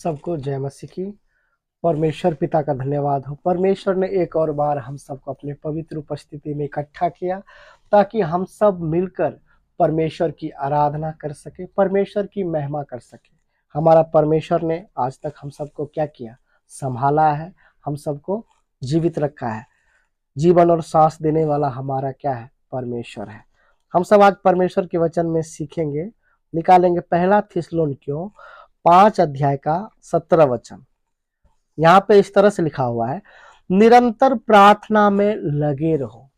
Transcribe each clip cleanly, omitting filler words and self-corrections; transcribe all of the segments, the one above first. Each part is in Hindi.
सबको जय मसीह की। परमेश्वर पिता का धन्यवाद हो। परमेश्वर ने एक और बार हम सबको अपने पवित्र उपस्थिति में इकट्ठा किया ताकि हम सब मिलकर परमेश्वर की आराधना कर सके, परमेश्वर की महिमा कर सके। हमारा परमेश्वर ने आज तक हम सबको क्या किया? संभाला है, हम सबको जीवित रखा है। जीवन और सांस देने वाला हमारा क्या है? परमेश्वर है। हम सब आज परमेश्वर के वचन में सीखेंगे, निकालेंगे पहला थिस्सलुनीकियों 5 अध्याय का 17 वचन। यहाँ पे इस तरह से लिखा हुआ है, निरंतर प्रार्थना में लगे रहो।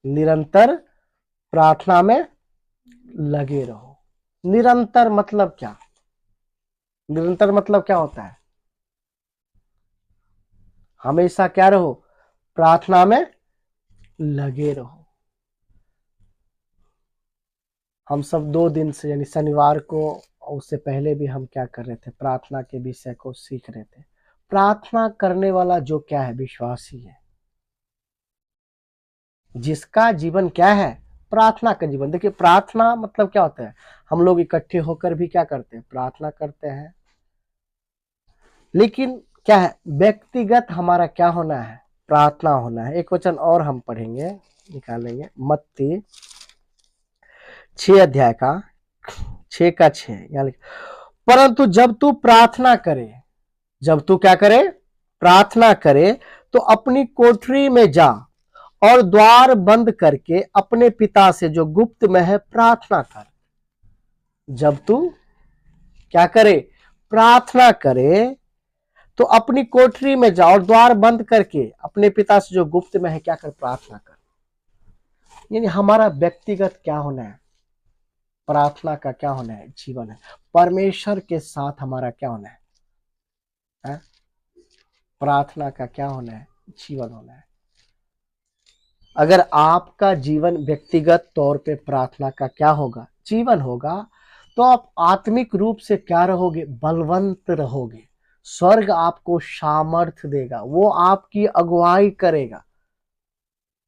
निरंतर प्रार्थना में लगे रहो। निरंतर मतलब क्या? निरंतर मतलब क्या होता है? हमेशा क्या रहो? प्रार्थना में लगे रहो। हम सब 2 दिन से यानी शनिवार को और उससे पहले भी हम क्या कर रहे थे? प्रार्थना के विषय को सीख रहे थे। प्रार्थना करने वाला जो क्या है? विश्वासी है, जिसका जीवन क्या है? प्रार्थना का जीवन। देखिए, प्रार्थना मतलब क्या होता है? हम लोग इकट्ठे होकर भी क्या करते हैं? प्रार्थना करते हैं। लेकिन क्या है? व्यक्तिगत हमारा क्या होना है? प्रार्थना होना है। एक वचन और हम पढ़ेंगे, निकालेंगे, मत्ती 6 अध्याय का 6 का 6। परंतु जब तू प्रार्थना करे, जब तू क्या करे? प्रार्थना करे, तो अपनी कोठरी में जा और द्वार बंद करके अपने पिता से जो गुप्त में है प्रार्थना कर। जब तू क्या करे? प्रार्थना करे, तो अपनी कोठरी में जा और द्वार बंद करके अपने पिता से जो गुप्त में है क्या कर? प्रार्थना कर। यानी हमारा व्यक्तिगत क्या होना है? प्रार्थना का क्या होना है? जीवन है। परमेश्वर के साथ हमारा क्या होना है? प्रार्थना का क्या होना है? जीवन होना है। अगर आपका जीवन व्यक्तिगत तौर पे प्रार्थना का क्या होगा? जीवन होगा, तो आप आत्मिक रूप से क्या रहोगे? बलवंत रहोगे। स्वर्ग आपको सामर्थ्य देगा, वो आपकी अगुवाई करेगा,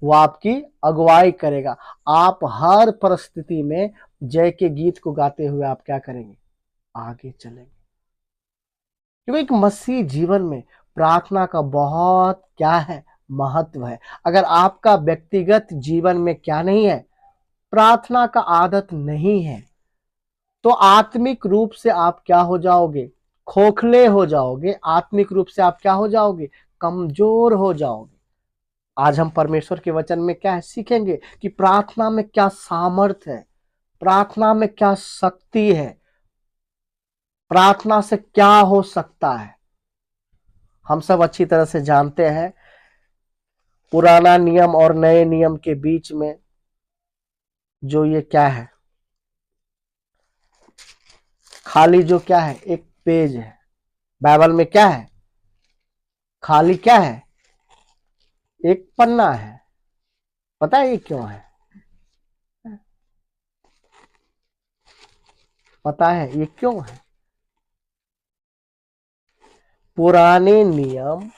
वो आपकी अगुवाई करेगा। आप हर परिस्थिति में जय के गीत को गाते हुए आप क्या करेंगे? आगे चलेंगे। क्योंकि एक मसीह जीवन में प्रार्थना का बहुत क्या है? महत्व है। अगर आपका व्यक्तिगत जीवन में क्या नहीं है? प्रार्थना का आदत नहीं है, तो आत्मिक रूप से आप क्या हो जाओगे? खोखले हो जाओगे। आत्मिक रूप से आप क्या हो जाओगे? कमजोर हो जाओगे। आज हम परमेश्वर के वचन में क्या है? सीखेंगे कि प्रार्थना में क्या सामर्थ है, प्रार्थना में क्या शक्ति है, प्रार्थना से क्या हो सकता है। हम सब अच्छी तरह से जानते हैं, पुराना नियम और नए नियम के बीच में जो ये क्या है? खाली जो क्या है? एक पेज है। बाइबल में क्या है? खाली क्या है? एक पन्ना है। पता है ये क्यों है? पता है ये क्यों है? पुराने नियम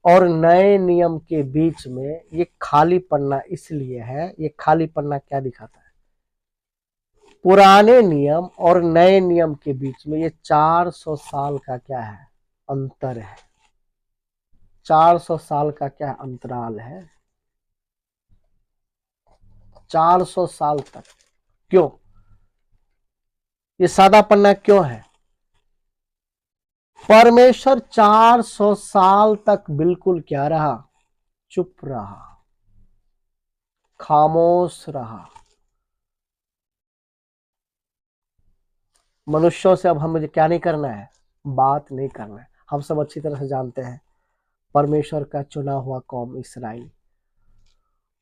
और नए नियम के बीच में ये खाली पन्ना इसलिए है। ये खाली पन्ना क्या दिखाता है? पुराने नियम और नए नियम के बीच में ये 400 साल का क्या है? अंतर है। 400 साल का क्या अंतराल है? 400 साल तक। क्यों? ये सादा पन्ना क्यों है? परमेश्वर 400 साल तक बिल्कुल क्या रहा? चुप रहा, खामोश रहा। मनुष्यों से अब हमें क्या नहीं करना है? बात नहीं करना है। हम सब अच्छी तरह से जानते हैं, परमेश्वर का चुना हुआ कौम इस्राएल,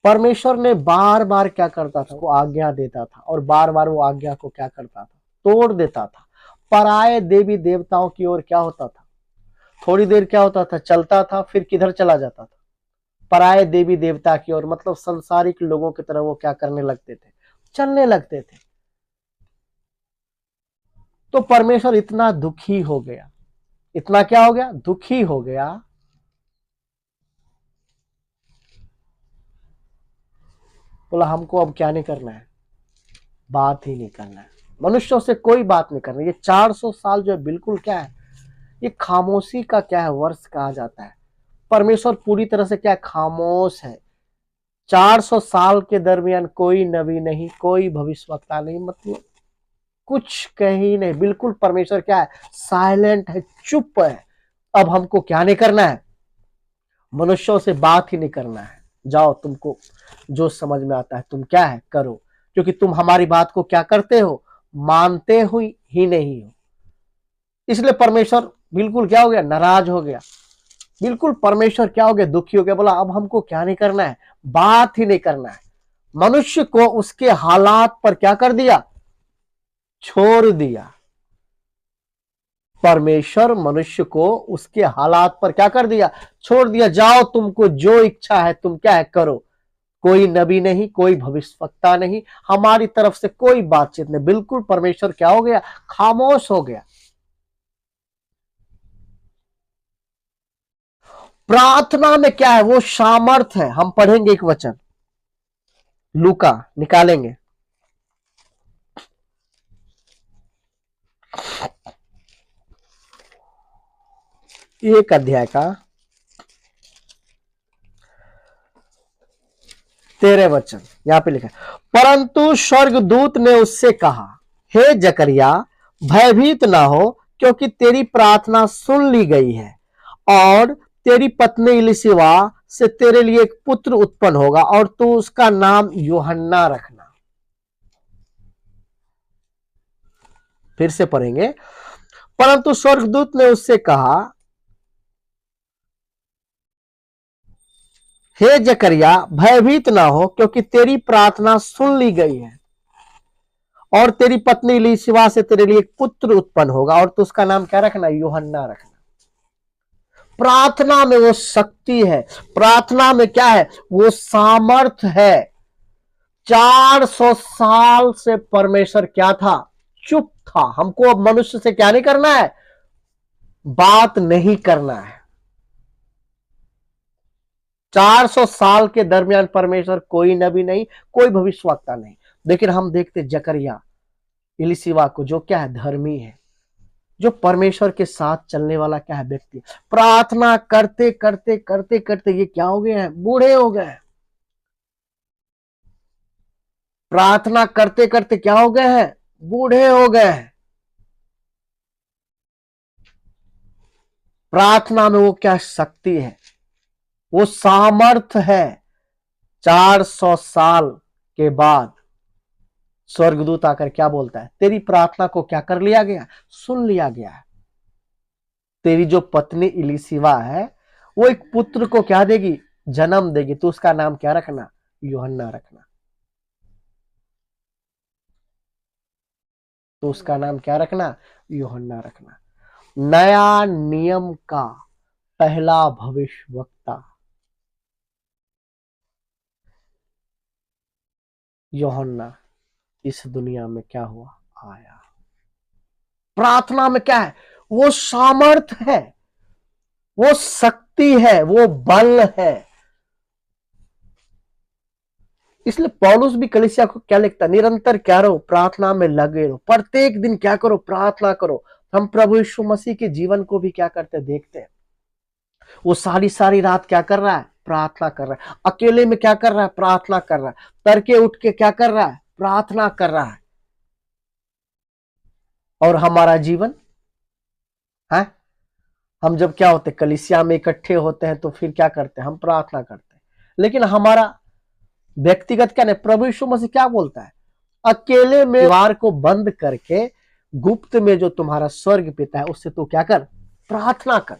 परमेश्वर ने बार बार क्या करता था? वो आज्ञा देता था और बार बार वो आज्ञा को क्या करता था? तोड़ देता था। पराये देवी देवताओं की ओर क्या होता था? थोड़ी देर क्या होता था? चलता था, फिर किधर चला जाता था? पराये देवी देवता की ओर, मतलब संसारिक लोगों की तरह वो क्या करने लगते थे? चलने लगते थे। तो परमेश्वर इतना दुखी हो गया, इतना क्या हो गया? दुखी हो गया। बोला हमको अब क्या नहीं करना है? बात ही नहीं करना है, मनुष्यों से कोई बात नहीं करना। ये 400 साल जो है बिल्कुल क्या है? ये खामोशी का क्या है, वर्ष कहा जाता है। परमेश्वर पूरी तरह से क्या है, खामोश है। 400 साल के दरमियान कोई नबी नहीं, कोई भविष्यवक्ता नहीं, मतलब कुछ कह ही नहीं, बिल्कुल परमेश्वर क्या है, साइलेंट है, चुप है। अब हमको क्या नहीं करना है, मनुष्यों से बात ही नहीं करना है। जाओ, तुमको जो समझ में आता है तुम क्या है करो, क्योंकि तुम हमारी बात को क्या करते हो, मानते ही नहीं हो। इसलिए परमेश्वर बिल्कुल क्या हो गया, नाराज हो गया। बिल्कुल परमेश्वर क्या हो गया, दुखी हो गया। बोला अब हमको क्या नहीं करना है, बात ही नहीं करना है। मनुष्य को उसके हालात पर क्या कर दिया, छोड़ दिया। परमेश्वर मनुष्य को उसके हालात पर क्या कर दिया, छोड़ दिया। जाओ, तुमको जो इच्छा है तुम क्या है करो। कोई नबी नहीं, कोई भविष्यवक्ता नहीं, हमारी तरफ से कोई बातचीत नहीं। बिल्कुल परमेश्वर क्या हो गया, खामोश हो गया। प्रार्थना में क्या है, वो सामर्थ है। हम पढ़ेंगे एक वचन, लूका निकालेंगे, 1 अध्याय का 13 वचन। यहां पे लिखा है, परंतु स्वर्गदूत ने उससे कहा, हे जकरिया, भयभीत ना हो, क्योंकि तेरी प्रार्थना सुन ली गई है, और तेरी पत्नी इलिशिबा से तेरे लिए एक पुत्र उत्पन्न होगा, और तू उसका नाम यूहन्ना रखना। फिर से पढ़ेंगे, परंतु स्वर्गदूत ने उससे कहा, हे जकरिया, भयभीत ना हो, क्योंकि तेरी प्रार्थना सुन ली गई है, और तेरी पत्नी इलिशिबा से तेरे लिए एक पुत्र उत्पन्न होगा, और तो उसका नाम क्या रखना, यूहन्ना रखना। प्रार्थना में वो शक्ति है, प्रार्थना में क्या है, वो सामर्थ है। 400 साल से परमेश्वर क्या था, चुप था। हमको अब मनुष्य से क्या नहीं करना है, बात नहीं करना है। 400 साल के दरमियान परमेश्वर कोई नबी नहीं, कोई भविष्यवक्ता नहीं। लेकिन हम देखते जकरिया, इलिशिबा को, जो क्या है, धर्मी है, जो परमेश्वर के साथ चलने वाला क्या है, व्यक्ति। प्रार्थना करते करते करते करते ये क्या हो गए हैं, बूढ़े हो गए। प्रार्थना करते करते क्या हो गए हैं, बूढ़े हो गए हैं। प्रार्थना में वो क्या शक्ति है, वो सामर्थ है। 400 साल के बाद स्वर्गदूत आकर क्या बोलता है, तेरी प्रार्थना को क्या कर लिया गया, सुन लिया गया है। तेरी जो पत्नी इलिशिबा है, वो एक पुत्र को क्या देगी, जन्म देगी। तो उसका नाम क्या रखना, यूहन्ना रखना। तो उसका नाम क्या रखना, यूहन्ना रखना। नया नियम का पहला भविष्यवक्ता यूहन्ना इस दुनिया में क्या हुआ, आया। प्रार्थना में क्या है, वो सामर्थ है, वो शक्ति है, वो बल है। इसलिए पौलुस भी कलीसिया को क्या लिखता, निरंतर क्या रहो, प्रार्थना में लगे रहो, प्रत्येक दिन क्या करो, प्रार्थना करो। हम प्रभु यीशु मसीह के जीवन को भी क्या करते देखते हैं। वो सारी सारी रात क्या कर रहा है, प्रार्थना कर रहा है। अकेले में क्या कर रहा है, प्रार्थना कर रहा है। तड़के उठ के क्या कर रहा है, प्रार्थना कर रहा है। और हमारा जीवन है, हम जब क्या होते, कलीसिया में इकट्ठे होते हैं तो फिर क्या करते हैं, हम प्रार्थना करते हैं। लेकिन हमारा व्यक्तिगत क्या नहीं, प्रभु यीशु मसीह क्या बोलता है, अकेले में द्वार को बंद करके गुप्त में जो तुम्हारा स्वर्ग पिता है उससे तू क्या कर, प्रार्थना कर।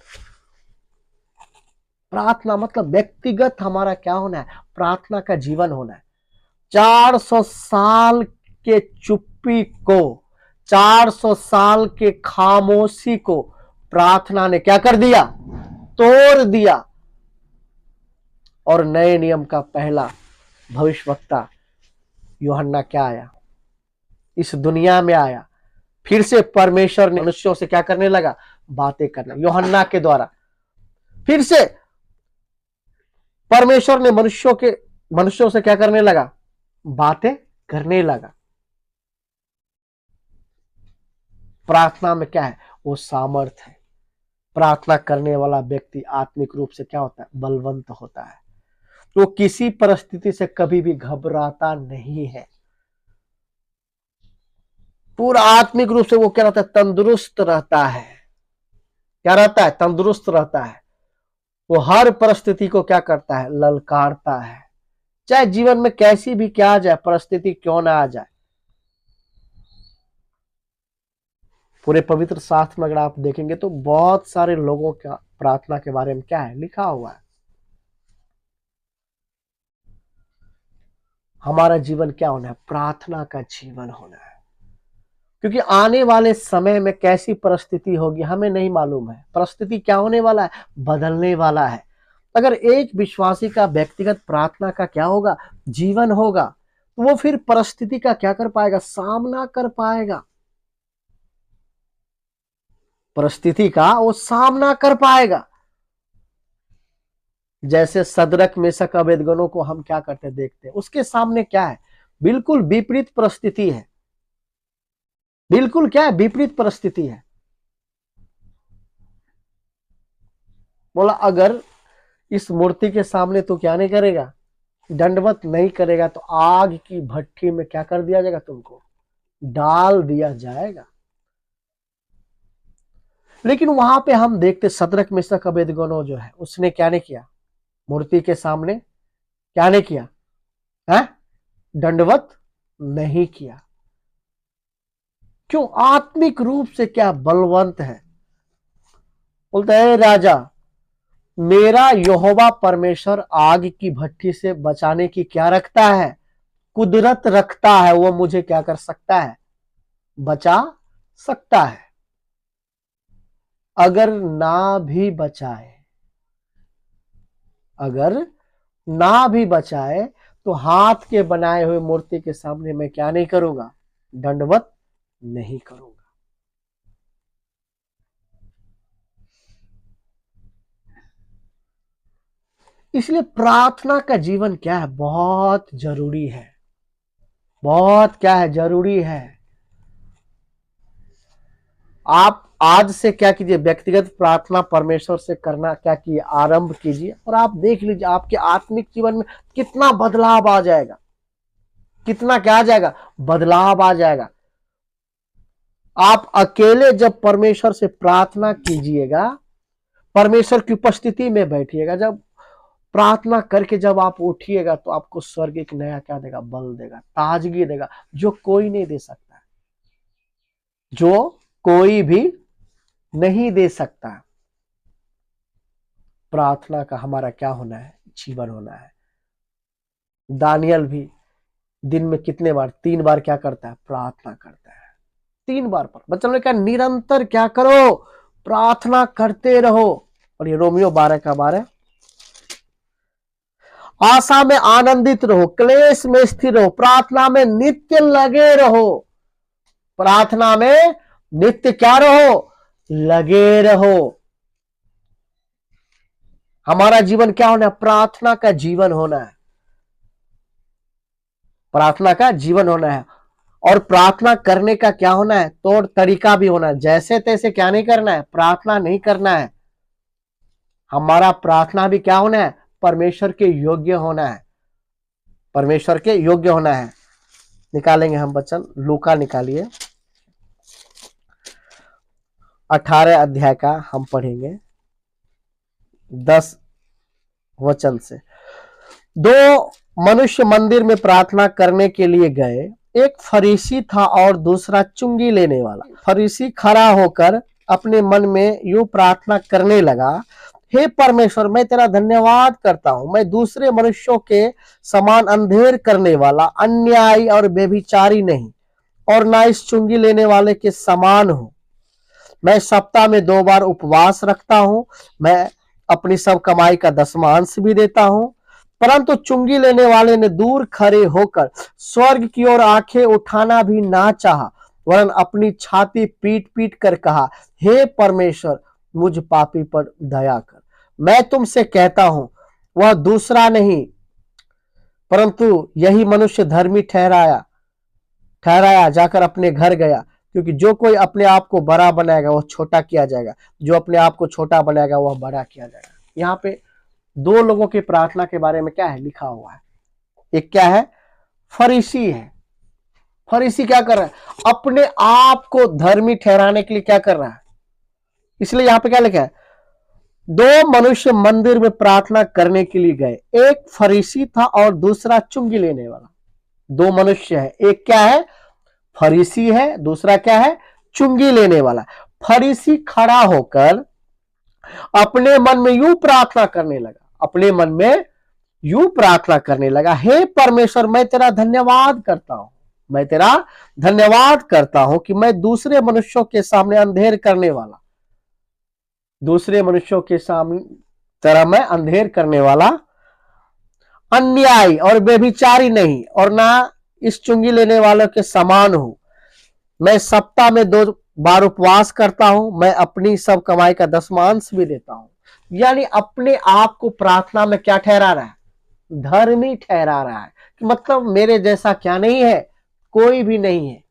प्रार्थना मतलब व्यक्तिगत हमारा क्या होना है, प्रार्थना का जीवन होना है। 400 साल के चुप्पी को, 400 साल के खामोशी को प्रार्थना ने क्या कर दिया, तोड़ दिया। और नए नियम का पहला भविष्यवक्ता यूहन्ना क्या आया, इस दुनिया में आया। फिर से परमेश्वर ने मनुष्यों से क्या करने लगा, बातें करना, यूहन्ना के द्वारा। फिर से परमेश्वर ने मनुष्यों से क्या करने लगा, बातें करने लगा। प्रार्थना में क्या है, वो सामर्थ है। प्रार्थना करने वाला व्यक्ति आत्मिक रूप से क्या होता है? बलवंत होता है। वो किसी परिस्थिति से कभी भी घबराता नहीं है। पूरा आत्मिक रूप से वो क्या रहता है? तंदुरुस्त रहता है। क्या रहता है? तंदुरुस्त रहता है। वो हर परिस्थिति को क्या करता है? ललकारता है। चाहे जीवन में कैसी भी क्या आ जाए, परिस्थिति क्यों ना आ जाए। पूरे पवित्र शास्त्र में अगर आप देखेंगे तो बहुत सारे लोगों का प्रार्थना के बारे में क्या है? लिखा हुआ है। हमारा जीवन क्या होना है? प्रार्थना का जीवन होना है। क्योंकि आने वाले समय में कैसी परिस्थिति होगी हमें नहीं मालूम है। परिस्थिति क्या होने वाला है? बदलने वाला है। अगर एक विश्वासी का व्यक्तिगत प्रार्थना का क्या होगा? जीवन होगा, तो वो फिर परिस्थिति का क्या कर पाएगा? सामना कर पाएगा। परिस्थिति का वो सामना कर पाएगा। जैसे सदरक मेशक अबेदगनो को हम क्या करते देखते हैं, उसके सामने क्या है? बिल्कुल विपरीत परिस्थिति है। बिल्कुल क्या है? विपरीत परिस्थिति है। बोला अगर इस मूर्ति के सामने तो क्या नहीं करेगा? दंडवत नहीं करेगा तो आग की भट्टी में क्या कर दिया जाएगा? तुमको डाल दिया जाएगा। लेकिन वहां पे हम देखते सदरक मेशक अबेदगनो जो है उसने क्या नहीं किया? मूर्ति के सामने क्या नहीं किया है? दंडवत नहीं किया। क्यों? आत्मिक रूप से क्या बलवंत है। बोलते है राजा, मेरा यहोवा परमेश्वर आग की भट्टी से बचाने की क्या रखता है? कुदरत रखता है। वो मुझे क्या कर सकता है? बचा सकता है। अगर ना भी बचाए, अगर ना भी बचाए तो हाथ के बनाए हुए मूर्ति के सामने मैं क्या नहीं करूंगा? दंडवत नहीं करूंगा। इसलिए प्रार्थना का जीवन क्या है? बहुत जरूरी है। बहुत क्या है? जरूरी है। आप आज से क्या कीजिए? व्यक्तिगत प्रार्थना परमेश्वर से करना क्या कीजिए? आरंभ कीजिए और आप देख लीजिए आपके आत्मिक जीवन में कितना बदलाव आ जाएगा। कितना क्या आ जाएगा? बदलाव आ जाएगा। आप अकेले जब परमेश्वर से प्रार्थना कीजिएगा, परमेश्वर की उपस्थिति में बैठिएगा, जब प्रार्थना करके जब आप उठिएगा तो आपको स्वर्ग एक नया क्या देगा? बल देगा, ताजगी देगा, जो कोई नहीं दे सकता, जो कोई भी नहीं दे सकता। प्रार्थना का हमारा क्या होना है? जीवन होना है। दानियल भी दिन में कितने बार? 3 बार क्या करता है? प्रार्थना करता है। 3 बार पर बच्चों ने कहा निरंतर क्या करो? प्रार्थना करते रहो। और ये रोमियो 12:12, आशा में आनंदित रहो, क्लेश में स्थिर रहो, प्रार्थना में नित्य लगे रहो। प्रार्थना में नित्य क्या रहो? लगे रहो। हमारा जीवन क्या होना है? प्रार्थना का जीवन होना है। प्रार्थना का जीवन होना है। और प्रार्थना करने का क्या होना है? तौर तरीका भी होना है। जैसे तैसे क्या नहीं करना है? प्रार्थना नहीं करना है। हमारा प्रार्थना भी क्या होना है? परमेश्वर के योग्य होना है। परमेश्वर के योग्य होना है। निकालेंगे हम वचन, लूका निकालिए 18 अध्याय का हम पढ़ेंगे 10 वचन से। 2 मनुष्य मंदिर में प्रार्थना करने के लिए गए, एक फरीसी था और दूसरा चुंगी लेने वाला। फरीसी खड़ा होकर अपने मन में यूं प्रार्थना करने लगा, हे परमेश्वर, मैं तेरा धन्यवाद करता हूं, मैं दूसरे मनुष्यों के समान अंधेर करने वाला, अन्यायी और व्यभिचारी नहीं, और ना इस चुंगी लेने वाले के समान हूं। मैं सप्ताह में 2 बार उपवास रखता हूं, मैं अपनी सब कमाई का 10वां भी देता हूं। परंतु चुंगी लेने वाले ने दूर खड़े होकर स्वर्ग की ओर आंखें उठाना भी ना चाहा, वरन अपनी छाती पीट पीट कर कहा, हे परमेश्वर, मुझ पापी पर दया कर। मैं तुमसे कहता हूं, वह दूसरा नहीं परंतु यही मनुष्य धर्मी ठहराया जाकर अपने घर गया, क्योंकि जो कोई अपने आप को बड़ा बनाएगा वह छोटा किया जाएगा, जो अपने आप को छोटा बनाएगा वह बड़ा किया जाएगा। यहाँ पे दो लोगों की प्रार्थना के बारे में क्या है लिखा हुआ है। एक क्या है, फरीसी है। फरीसी क्या कर रहा है, अपने आप को धर्मी ठहराने के लिए क्या कर रहा है, इसलिए यहां पे क्या लिखा है, दो मनुष्य मंदिर में प्रार्थना करने के लिए गए, एक फरीसी था और दूसरा चुंगी लेने वाला। दो मनुष्य है, एक क्या है, फरीसी है, दूसरा क्या है, चुंगी लेने वाला। फरीसी खड़ा होकर अपने मन में यूं प्रार्थना करने लगा, अपने मन में यूं प्रार्थना करने लगा, हे परमेश्वर मैं तेरा धन्यवाद करता हूं, मैं तेरा धन्यवाद करता हूं कि मैं दूसरे मनुष्यों के सामने अंधेर करने वाला, दूसरे मनुष्यों के सामने तरह मैं अंधेर करने वाला, अन्यायी और बेभिचारी नहीं, और ना इस चुंगी लेने वालों के समान हूं। मैं सप्ताह में 2 बार उपवास करता हूं, मैं अपनी सब कमाई का 10वांश भी देता हूं। यानी अपने आप को प्रार्थना में क्या ठहरा रहा है, धर्मी ठहरा रहा है कि मतलब मेरे जैसा क्या नहीं है, कोई भी नहीं है,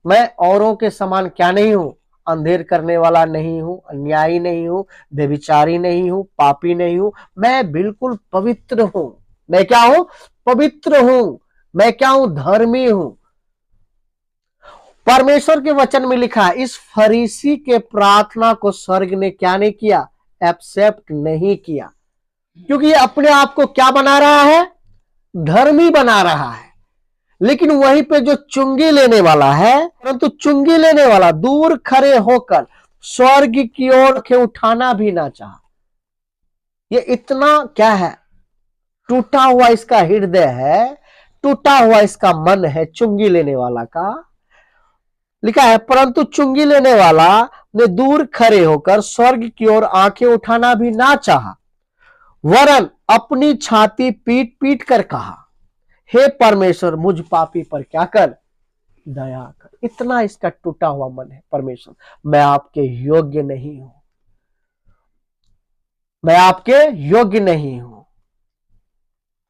मैं औरों के समान क्या नहीं हूं, अंधेर करने वाला नहीं हूं, अन्यायी नहीं हूं, व्यभिचारी नहीं हूं, पापी नहीं हूं, मैं बिल्कुल पवित्र हूं। मैं क्या हूं, पवित्र हूं। मैं क्या हूं, धर्मी हूं। परमेश्वर के वचन में लिखा है, इस फरीसी के प्रार्थना को स्वर्ग ने क्या नहीं किया, एक्सेप्ट नहीं किया, क्योंकि ये अपने आप को क्या बना रहा है, धर्मी बना रहा है। लेकिन वहीं पे जो चुंगी लेने वाला है, परंतु चुंगी लेने वाला दूर खड़े होकर स्वर्ग की ओर के उठाना भी ना चाहा। ये इतना क्या है, टूटा हुआ इसका हृदय है, टूटा हुआ इसका मन है चुंगी लेने वाला का। लिखा है, परंतु चुंगी लेने वाला ने दूर खड़े होकर स्वर्ग की ओर आंखें उठाना भी ना चाहा, वरन अपनी छाती पीट पीट कर कहा, हे परमेश्वर मुझ पापी पर क्या कर, दया कर। इतना इसका टूटा हुआ मन है, परमेश्वर मैं आपके योग्य नहीं हूं, मैं आपके योग्य नहीं हूं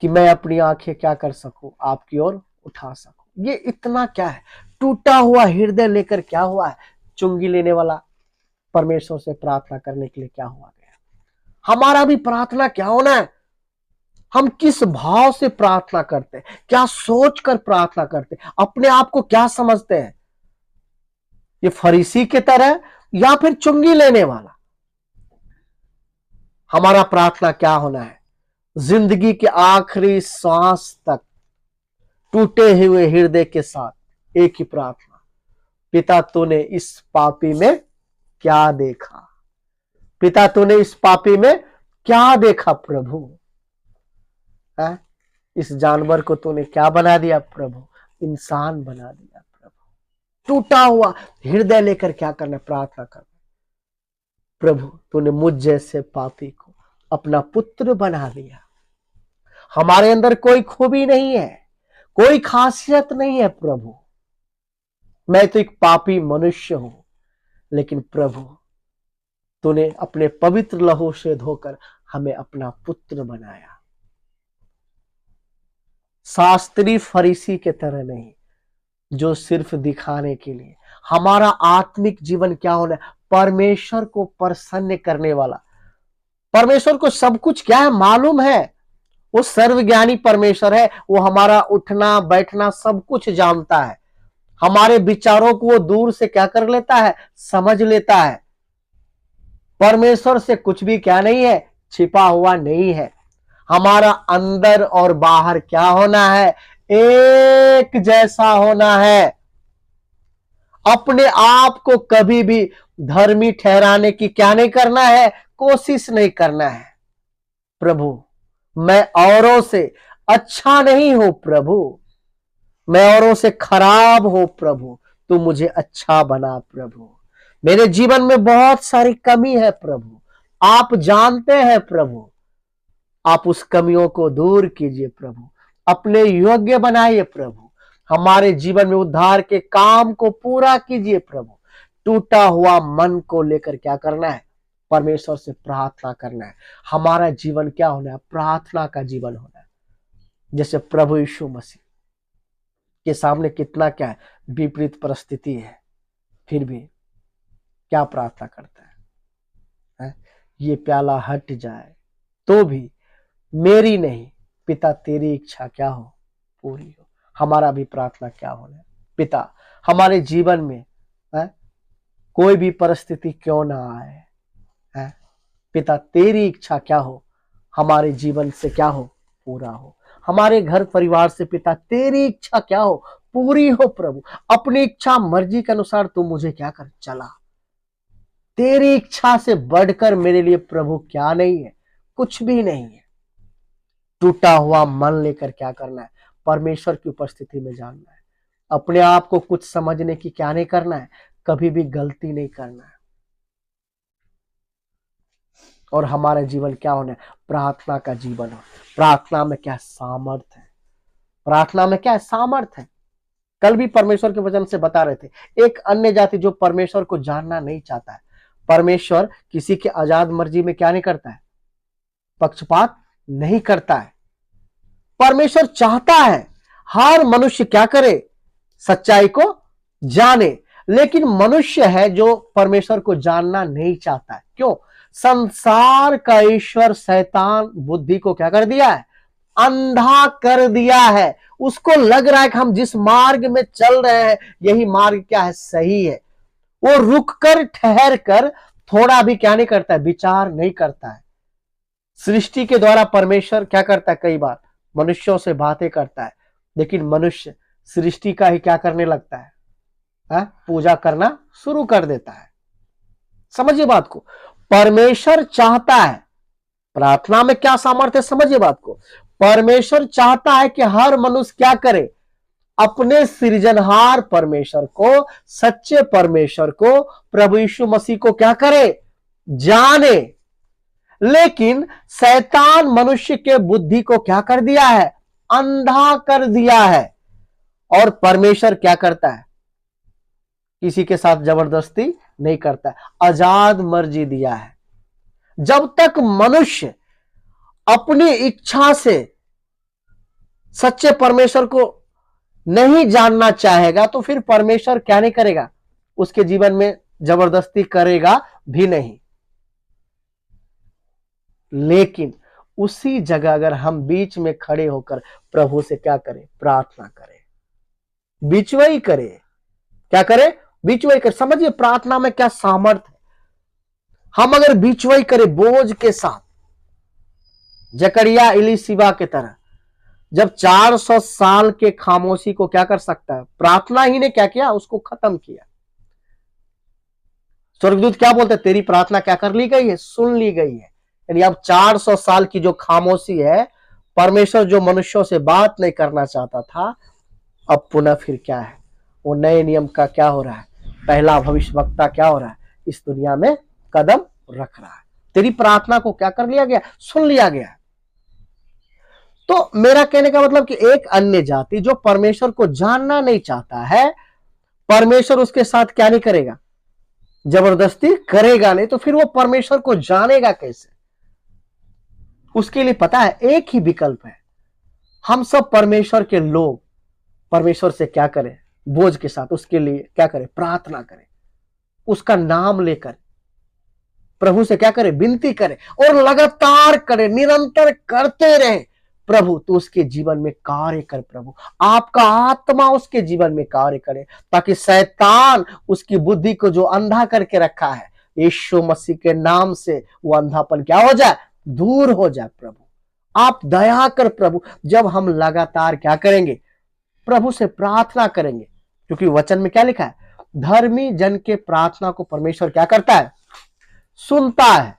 कि मैं अपनी आंखें क्या कर सकूं, आपकी ओर उठा सकूं। ये इतना क्या है, टूटा हुआ हृदय लेकर क्या हुआ है, चुंगी लेने वाला परमेश्वर से प्रार्थना करने के लिए क्या हुआ गया। हमारा भी प्रार्थना क्या होना है, हम किस भाव से प्रार्थना करते हैं, क्या सोचकर प्रार्थना करते हैं, अपने आप को क्या समझते हैं, ये फरीसी की तरह या फिर चुंगी लेने वाला। हमारा प्रार्थना क्या होना है, जिंदगी के आखिरी सांस तक टूटे हुए हृदय के साथ एक ही प्रार्थना, पिता तूने इस पापी में क्या देखा, पिता तूने इस पापी में क्या देखा प्रभु, है? इस जानवर को तूने क्या बना दिया प्रभु, इंसान बना दिया प्रभु। टूटा हुआ हृदय लेकर क्या करना, प्रार्थना करना, प्रभु तूने मुझ जैसे पापी को अपना पुत्र बना दिया। हमारे अंदर कोई खूबी नहीं है, कोई खासियत नहीं है प्रभु, मैं तो एक पापी मनुष्य हूं, लेकिन प्रभु तूने अपने पवित्र लहू से धोकर हमें अपना पुत्र बनाया। शास्त्री फरीसी के तरह नहीं, जो सिर्फ दिखाने के लिए। हमारा आत्मिक जीवन क्या होना है, परमेश्वर को प्रसन्न करने वाला। परमेश्वर को सब कुछ क्या है मालूम है, वो सर्वज्ञानी परमेश्वर है, वो हमारा उठना बैठना सब कुछ जानता है, हमारे विचारों को वो दूर से क्या कर लेता है, समझ लेता है। परमेश्वर से कुछ भी क्या नहीं है, छिपा हुआ नहीं है। हमारा अंदर और बाहर क्या होना है, एक जैसा होना है। अपने आप को कभी भी धर्मी ठहराने की क्या नहीं करना है, कोशिश नहीं करना है। प्रभु मैं औरों से अच्छा नहीं हूं प्रभु, मैं औरों से खराब हूं प्रभु, तू मुझे अच्छा बना प्रभु। मेरे जीवन में बहुत सारी कमी है प्रभु, आप जानते हैं प्रभु, आप उस कमियों को दूर कीजिए प्रभु, अपने योग्य बनाइए प्रभु, हमारे जीवन में उद्धार के काम को पूरा कीजिए प्रभु। टूटा हुआ मन को लेकर क्या करना है, परमेश्वर से प्रार्थना करना है। हमारा जीवन क्या होना है, प्रार्थना का जीवन होना है। जैसे प्रभु यीशु मसीह के सामने कितना क्या है, विपरीत परिस्थिति है, फिर भी क्या प्रार्थना करता है? ये प्याला हट जाए तो भी मेरी नहीं पिता तेरी इच्छा क्या हो पूरी हो। हमारा भी प्रार्थना क्या होना है? पिता हमारे जीवन में कोई भी परिस्थिति क्यों ना आए, पिता तेरी इच्छा क्या हो हमारे जीवन से क्या हो पूरा हो। हमारे घर परिवार से पिता तेरी इच्छा क्या हो पूरी हो। प्रभु अपनी इच्छा मर्जी के अनुसार तू मुझे क्या कर चला। तेरी इच्छा से बढ़कर मेरे लिए प्रभु क्या नहीं है, कुछ भी नहीं है। टूटा हुआ मन लेकर क्या करना है? परमेश्वर की उपस्थिति में जानना है। अपने आप को कुछ समझने की क्या नहीं करना है, कभी भी गलती नहीं करना है। और हमारा जीवन क्या होना है? प्रार्थना का जीवन हो। प्रार्थना में क्या सामर्थ्य है? प्रार्थना में क्या है? सामर्थ्य है। कल भी परमेश्वर के वचन से बता रहे थे, एक अन्य जाति जो परमेश्वर को जानना नहीं चाहता है। परमेश्वर किसी के आजाद मर्जी में क्या नहीं करता है? पक्षपात नहीं करता है। परमेश्वर चाहता है हर मनुष्य क्या करे? सच्चाई को जाने। लेकिन मनुष्य है जो परमेश्वर को जानना नहीं चाहता है। क्यों? संसार का ईश्वर शैतान बुद्धि को क्या कर दिया है? अंधा कर दिया है। उसको लग रहा है कि हम जिस मार्ग में चल रहे हैं यही मार्ग क्या है? सही है। वो रुक कर ठहर कर थोड़ा भी क्या नहीं करता है? विचार नहीं करता है। सृष्टि के द्वारा परमेश्वर क्या करता है? कई बार मनुष्यों से बातें करता है, लेकिन मनुष्य सृष्टि का ही क्या करने लगता है? पूजा करना शुरू कर देता है। समझिए बात को। परमेश्वर चाहता है, प्रार्थना में क्या सामर्थ्य है? समझिए बात को। परमेश्वर चाहता है कि हर मनुष्य क्या करे? अपने सृजनहार परमेश्वर को, सच्चे परमेश्वर को, प्रभु यीशु मसीह को क्या करे? जाने। लेकिन शैतान मनुष्य के बुद्धि को क्या कर दिया है? अंधा कर दिया है। और परमेश्वर क्या करता है? किसी के साथ जबरदस्ती नहीं करता है, आजाद मर्जी दिया है। जब तक मनुष्य अपनी इच्छा से सच्चे परमेश्वर को नहीं जानना चाहेगा तो फिर परमेश्वर क्या नहीं करेगा? उसके जीवन में जबरदस्ती करेगा भी नहीं। लेकिन उसी जगह अगर हम बीच में खड़े होकर प्रभु से क्या करें? प्रार्थना करें, बीचवई करें। क्या करें? बीचवई करें। समझिए प्रार्थना में क्या सामर्थ्य है। हम अगर बीचवई करें बोझ के साथ, जकरिया इलीशिबा के तरह, जब 400 साल के खामोशी को क्या कर सकता है? प्रार्थना ही ने क्या किया? उसको खत्म किया। स्वर्गदूत क्या बोलते? तेरी प्रार्थना क्या कर ली गई है? सुन ली गई है। यानी अब 400 साल की जो खामोशी है, परमेश्वर जो मनुष्यों से बात नहीं करना चाहता था, अब पुनः फिर क्या है? वो नए नियम का क्या हो रहा है? पहला भविष्यवक्ता क्या हो रहा है? इस दुनिया में कदम रख रहा है। तेरी प्रार्थना को क्या कर लिया गया? सुन लिया गया। तो मेरा कहने का मतलब कि एक अन्य जाति जो परमेश्वर को जानना नहीं चाहता है, परमेश्वर उसके साथ क्या नहीं करेगा? जबरदस्ती करेगा नहीं। तो फिर वो परमेश्वर को जानेगा कैसे? उसके लिए पता है एक ही विकल्प है। हम सब परमेश्वर के लोग परमेश्वर से क्या करें? बोझ के साथ उसके लिए क्या करें? प्रार्थना करें, उसका नाम लेकर प्रभु से क्या करें? विनती करें और लगातार करें, निरंतर करते रहे। प्रभु तू उसके जीवन में कार्य कर, प्रभु आपका आत्मा उसके जीवन में कार्य करे, ताकि शैतान उसकी बुद्धि को जो अंधा करके रखा है, यीशु मसीह के नाम से वो अंधापन क्या हो जाए? दूर हो जाए। प्रभु आप दया कर। प्रभु जब हम लगातार क्या करेंगे? प्रभु से प्रार्थना करेंगे, क्योंकि वचन में क्या लिखा है? धर्मी जन के प्रार्थना को परमेश्वर क्या करता है? सुनता है।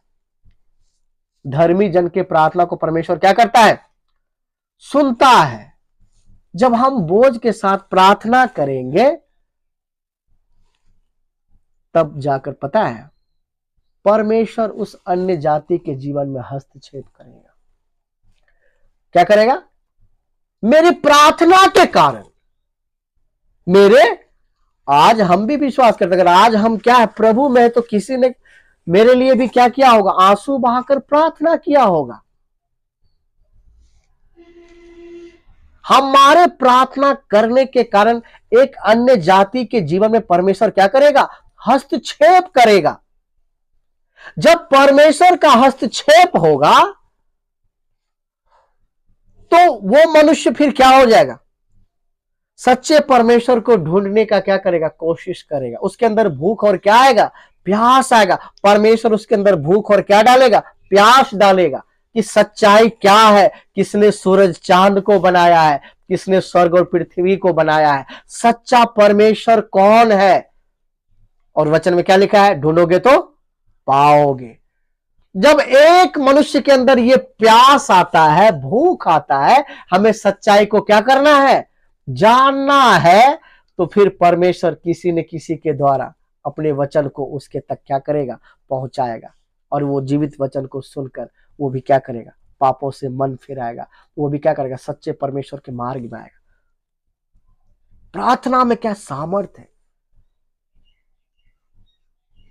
धर्मी जन के प्रार्थना को परमेश्वर क्या करता है? सुनता है। जब हम बोझ के साथ प्रार्थना करेंगे तब जाकर पता है परमेश्वर उस अन्य जाति के जीवन में हस्तक्षेप करेगा। क्या करेगा? मेरी प्रार्थना के कारण आज हम भी विश्वास करते, अगर आज हम क्या है प्रभु में, तो किसी ने मेरे लिए भी क्या किया होगा? आंसू बहाकर प्रार्थना किया होगा। हमारे प्रार्थना करने के कारण एक अन्य जाति के जीवन में परमेश्वर क्या करेगा? हस्तक्षेप करेगा। जब परमेश्वर का हस्तक्षेप होगा तो वो मनुष्य फिर क्या हो जाएगा? सच्चे परमेश्वर को ढूंढने का क्या करेगा? कोशिश करेगा। उसके अंदर भूख और क्या आएगा? प्यास आएगा। परमेश्वर उसके अंदर भूख और क्या डालेगा? प्यास डालेगा कि सच्चाई क्या है, किसने सूरज चांद को बनाया है, किसने स्वर्ग और पृथ्वी को बनाया है, सच्चा परमेश्वर कौन है। और वचन में क्या लिखा है? ढूंढोगे तो पाओगे। जब एक मनुष्य के अंदर ये प्यास आता है, भूख आता है, हमें सच्चाई को क्या करना है? जानना है, तो फिर परमेश्वर किसी न किसी के द्वारा अपने वचन को उसके तक क्या करेगा? पहुंचाएगा। और वो जीवित वचन को सुनकर वो भी क्या करेगा? पापों से मन फिराएगा। वो भी क्या करेगा? सच्चे परमेश्वर के मार्ग में आएगा। प्रार्थना में क्या सामर्थ्य है।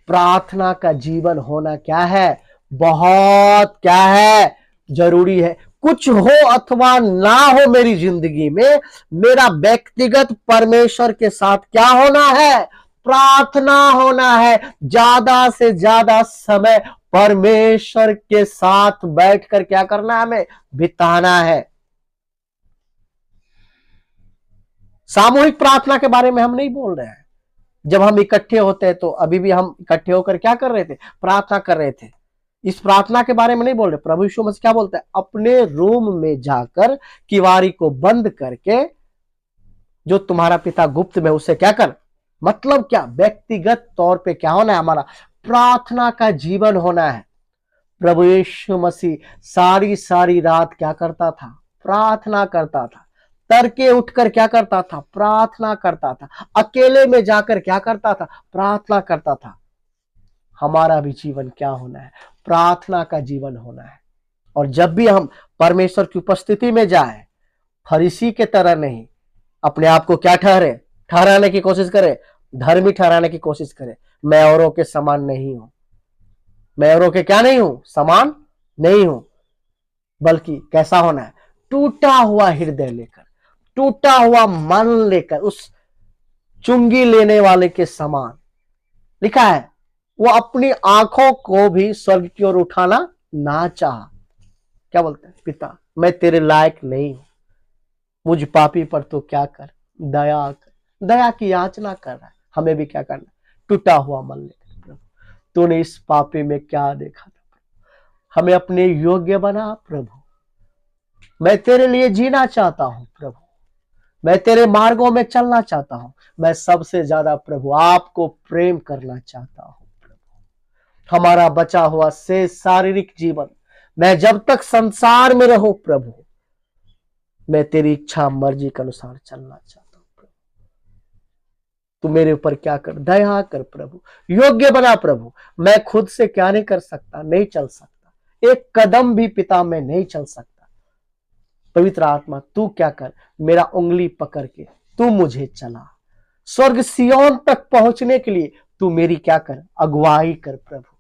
प्रार्थना का जीवन होना क्या है? बहुत क्या है? जरूरी है। कुछ हो अथवा ना हो मेरी जिंदगी में, मेरा व्यक्तिगत परमेश्वर के साथ क्या होना है? प्रार्थना होना है। ज्यादा से ज्यादा समय परमेश्वर के साथ बैठकर क्या करना है? हमें बिताना है। सामूहिक प्रार्थना के बारे में हम नहीं बोल रहे हैं। जब हम इकट्ठे होते हैं तो अभी भी हम इकट्ठे होकर क्या कर रहे थे? प्रार्थना कर रहे थे। इस प्रार्थना के बारे में नहीं बोल रहे। प्रभु यीशु मसीह क्या बोलता है? अपने रूम में जाकर किवारी को बंद करके जो तुम्हारा पिता गुप्त में उसे क्या कर। मतलब क्या? व्यक्तिगत तौर पे क्या होना है? हमारा प्रार्थना का जीवन होना है। प्रभु यीशु मसीह सारी सारी रात क्या करता था? प्रार्थना करता था। तड़के उठकर क्या करता था? प्रार्थना करता था। अकेले में जाकर क्या करता था? प्रार्थना करता था। हमारा भी जीवन क्या होना है? प्रार्थना का जीवन होना है। और जब भी हम परमेश्वर की उपस्थिति में जाए, फरीसी के तरह नहीं, अपने आप को क्या ठहराने की कोशिश करे, धर्मी ठहराने की कोशिश करे। मैं औरों के समान नहीं हूं। मैं औरों के क्या नहीं हूं? समान नहीं हूं। बल्कि कैसा होना है? टूटा हुआ हृदय लेकर, टूटा हुआ मन लेकर, उस चुंगी लेने वाले के समान। लिखा है वो अपनी आंखों को भी स्वर्ग की ओर उठाना ना चाहा। क्या बोलते हैं? पिता मैं तेरे लायक नहीं हूं, मुझ पापी पर तो क्या कर, दया कर। दया की याचना कर रहा है। हमें भी क्या करना? टूटा हुआ मन लेकर, प्रभु तूने इस पापी में क्या देखा था? हमें अपने योग्य बना प्रभु। मैं तेरे लिए जीना चाहता हूं प्रभु। मैं तेरे मार्गों में चलना चाहता हूं। मैं सबसे ज्यादा प्रभु आपको प्रेम करना चाहता हूं प्रभु। हमारा बचा हुआ से शारीरिक जीवन, मैं जब तक संसार में रहूं प्रभु, मैं तेरी इच्छा मर्जी के अनुसार चलना चाहता हूं प्रभु। तू मेरे ऊपर क्या कर? दया कर प्रभु। योग्य बना प्रभु। मैं खुद से क्या नहीं कर सकता? नहीं चल सकता। एक कदम भी पिता में नहीं चल सकता। पवित्र आत्मा तू क्या कर? मेरा उंगली पकड़ के तू मुझे चला। स्वर्ग सियोन तक पहुंचने के लिए तू मेरी क्या कर? अगुवाई कर प्रभु।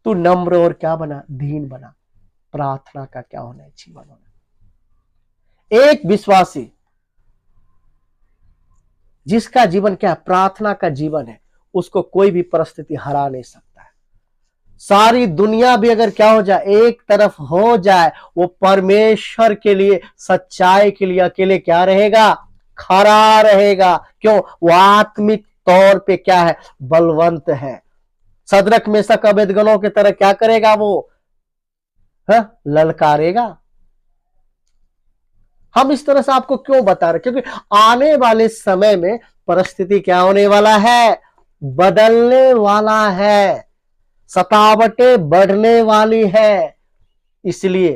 तू नम्र और क्या बना? दीन बना। प्रार्थना का क्या होना है? जीवन होना। एक विश्वासी जिसका जीवन क्या है? प्रार्थना का जीवन है, उसको कोई भी परिस्थिति हरा नहीं सकता है। सारी दुनिया भी अगर क्या हो जाए, एक तरफ हो जाए, वो परमेश्वर के लिए, सच्चाई के लिए अकेले क्या रहेगा? खड़ा रहेगा। क्यों? वो आत्मिक तौर पे क्या है? बलवंत है। सदरक मेशक अबेदगनो की तरह क्या करेगा? वो ललकारेगा। हम इस तरह से आपको क्यों बता रहे? क्योंकि आने वाले समय में परिस्थिति क्या होने वाला है? बदलने वाला है। सतावटें बढ़ने वाली है। इसलिए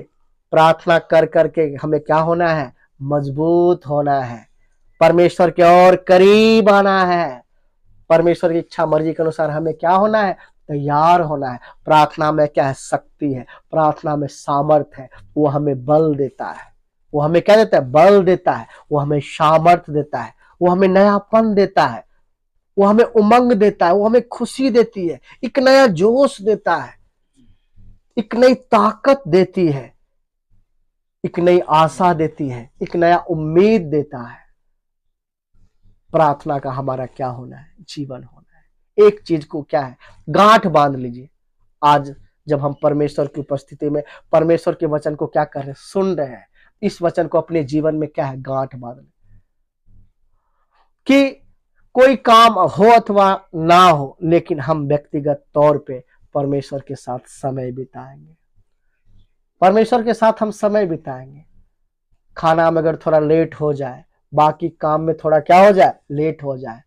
प्रार्थना कर करके हमें क्या होना है? मजबूत होना है। परमेश्वर के और करीब आना है। परमेश्वर की इच्छा मर्जी के अनुसार हमें क्या होना है? तैयार होना है। प्रार्थना में क्या है? शक्ति है। प्रार्थना में सामर्थ्य है। वो हमें बल देता है। वो हमें क्या देता है? बल देता है। वो हमें सामर्थ्य देता है। वो हमें नयापन देता है। वो हमें उमंग देता है। वो हमें खुशी देती है। एक नया जोश देता है। एक नई ताकत देती है। एक नई आशा देती है, एक नया उम्मीद देता है। प्रार्थना का हमारा क्या होना है? जीवन होना है। एक चीज को क्या है, गांठ बांध लीजिए। आज जब हम परमेश्वर की उपस्थिति में परमेश्वर के वचन को क्या कर रहे हैं, सुन रहे हैं, इस वचन को अपने जीवन में क्या है, गांठ बांध ले कि कोई काम हो अथवा ना हो, लेकिन हम व्यक्तिगत तौर पे परमेश्वर के साथ समय बिताएंगे। परमेश्वर के साथ हम समय बिताएंगे। खाना में अगर थोड़ा लेट हो जाए, बाकी काम में थोड़ा क्या हो जाए, लेट हो जाए,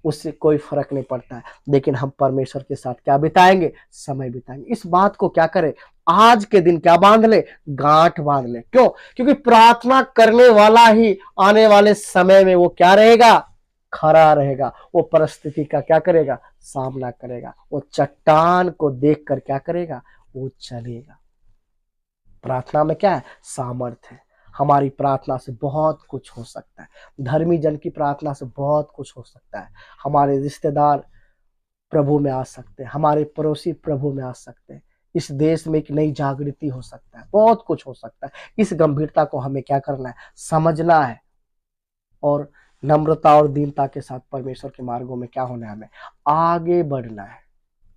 उससे कोई फर्क नहीं पड़ता है, लेकिन हम परमेश्वर के साथ क्या बिताएंगे, समय बिताएंगे। इस बात को क्या करें, आज के दिन क्या बांध ले, गांठ बांध ले। क्यों? क्योंकि प्रार्थना करने वाला ही आने वाले समय में वो क्या रहेगा, खड़ा रहेगा। वो परिस्थिति का क्या करेगा, सामना करेगा। वो चट्टान को देखकर क्या करेगा, वो चलेगा। प्रार्थना में क्या है, सामर्थ्य है। हमारी प्रार्थना से बहुत कुछ हो सकता है। धर्मी जन की प्रार्थना से बहुत कुछ हो सकता है। हमारे रिश्तेदार प्रभु में आ सकते हैं, हमारे पड़ोसी प्रभु में आ सकते हैं। इस देश में एक नई जागृति हो सकता है, बहुत कुछ हो सकता है। इस गंभीरता को हमें क्या करना है, समझना है, और नम्रता और दीनता के साथ परमेश्वर के मार्गों में क्या होना है, हमें आगे बढ़ना है।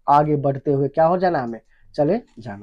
आगे बढ़ते हुए क्या हो जाना, हमें चले जाना।